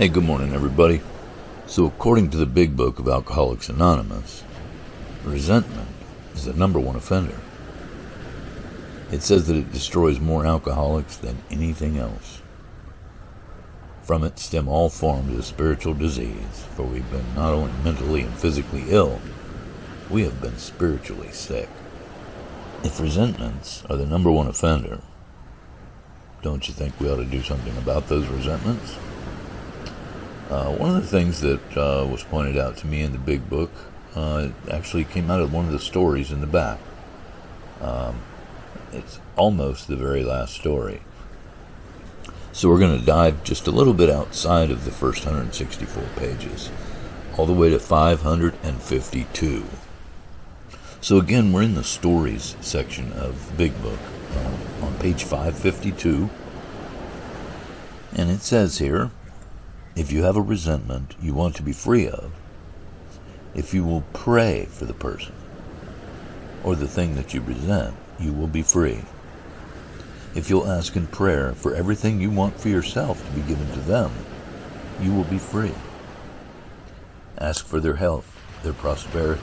Hey, good morning, everybody. So, according to the Big Book of Alcoholics Anonymous, resentment is the number one offender. It says that it destroys more alcoholics than anything else. From it stem all forms of spiritual disease, for we've been not only mentally and physically ill, we have been spiritually sick. If resentments are the number one offender, don't you think we ought to do something about those resentments? One of the things that was pointed out to me in the Big Book actually came out of one of the stories in the back. It's almost the very last story. So we're going to dive just a little bit outside of the first 164 pages, all the way to 552. So again, we're in the stories section of the Big Book on page 552. And it says here, if you have a resentment you want to be free of, if you will pray for the person or the thing that you resent, you will be free. If you'll ask in prayer for everything you want for yourself to be given to them, you will be free. Ask for their health, their prosperity,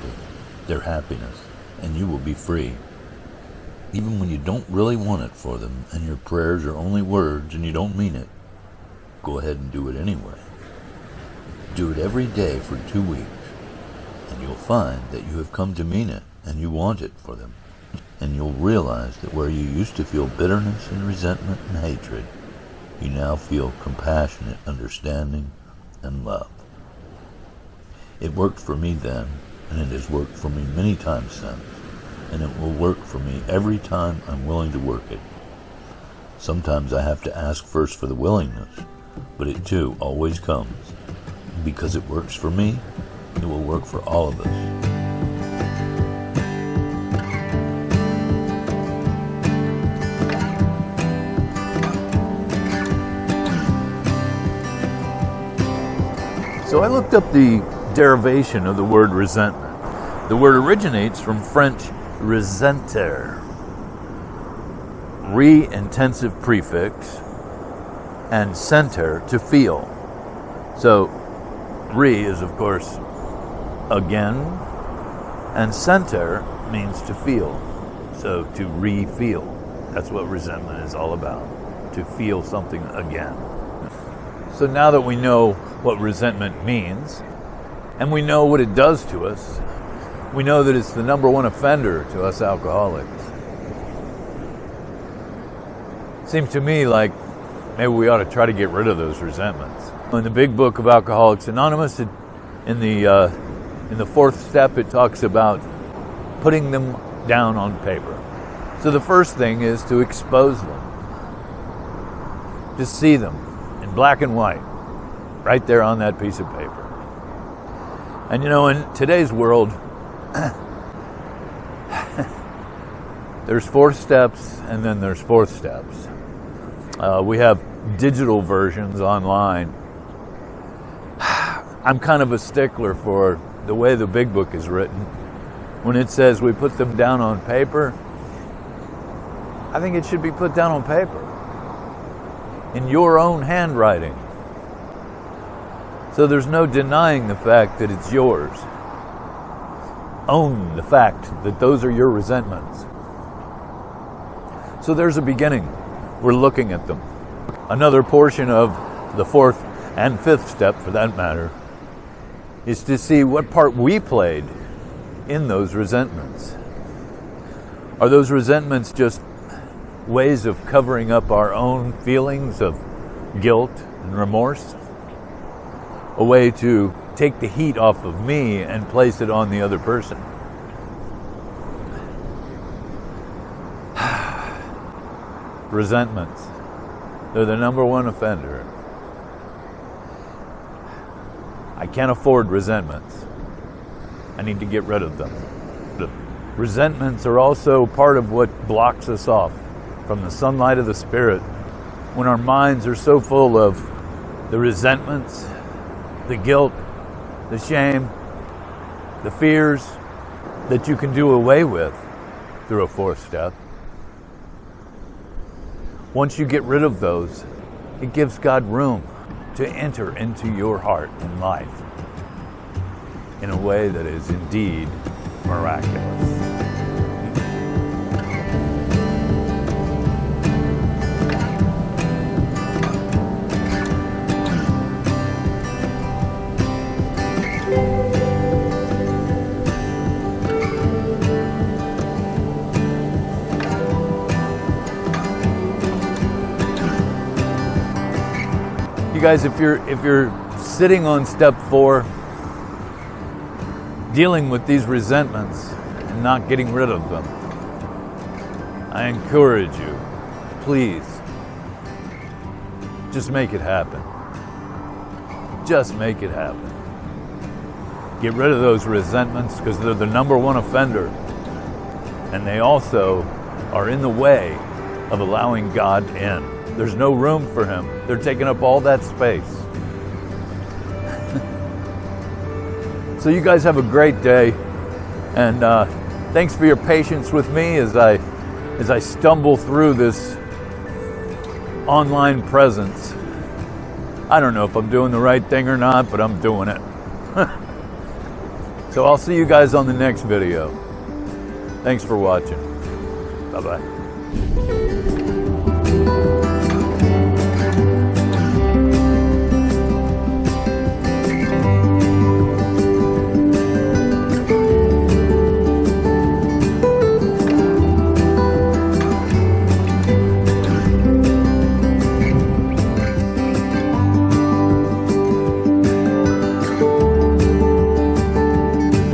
their happiness, and you will be free. Even when you don't really want it for them and your prayers are only words and you don't mean it, go ahead and do it anyway. Do it every day for 2 weeks, and you'll find that you have come to mean it and you want it for them. And you'll realize that where you used to feel bitterness and resentment and hatred, you now feel compassionate understanding and love. It worked for me then, and it has worked for me many times since, and it will work for me every time I'm willing to work it. Sometimes I have to ask first for the willingness, but it too always comes. Because it works for me, it will work for all of us. So I looked up the derivation of the word resentment. The word originates from French resenter, re-intensive prefix, and center, to feel. So re is, of course, again, and center means to feel. So to re-feel. That's what resentment is all about, to feel something again. So now that we know what resentment means, and we know what it does to us, we know that it's the number one offender to us alcoholics. Seems to me like maybe we ought to try to get rid of those resentments. In the Big Book of Alcoholics Anonymous, in the fourth step, it talks about putting them down on paper. So the first thing is to expose them. Just see them in black and white, right there on that piece of paper. And you know, in today's world, there's 4 steps and then there's 4th steps. We have digital versions online. I'm kind of a stickler for the way the Big Book is written. When it says we put them down on paper, I think it should be put down on paper in your own handwriting. So there's no denying the fact that it's yours. Own the fact that those are your resentments. So there's a beginning. We're looking at them. Another portion of the 4th and 5th step, for that matter, is to see what part we played in those resentments. Are those resentments just ways of covering up our own feelings of guilt and remorse? A way to take the heat off of me and place it on the other person? Resentments. They're the number one offender. I can't afford resentments. I need to get rid of them. The resentments are also part of what blocks us off from the sunlight of the Spirit. When our minds are so full of the resentments, the guilt, the shame, the fears that you can do away with through a 4th step. Once you get rid of those, it gives God room to enter into your heart and life in a way that is indeed miraculous. You guys, if you're sitting on step 4, dealing with these resentments and not getting rid of them, I encourage you, please, just make it happen. Just make it happen. Get rid of those resentments, because they're the number one offender, and they also are in the way of allowing God in. There's no room for him. They're taking up all that space. So you guys have a great day, and thanks for your patience with me as I stumble through this online presence. I don't know if I'm doing the right thing or not, but I'm doing it. So I'll see you guys on the next video. Thanks for watching. Bye-bye.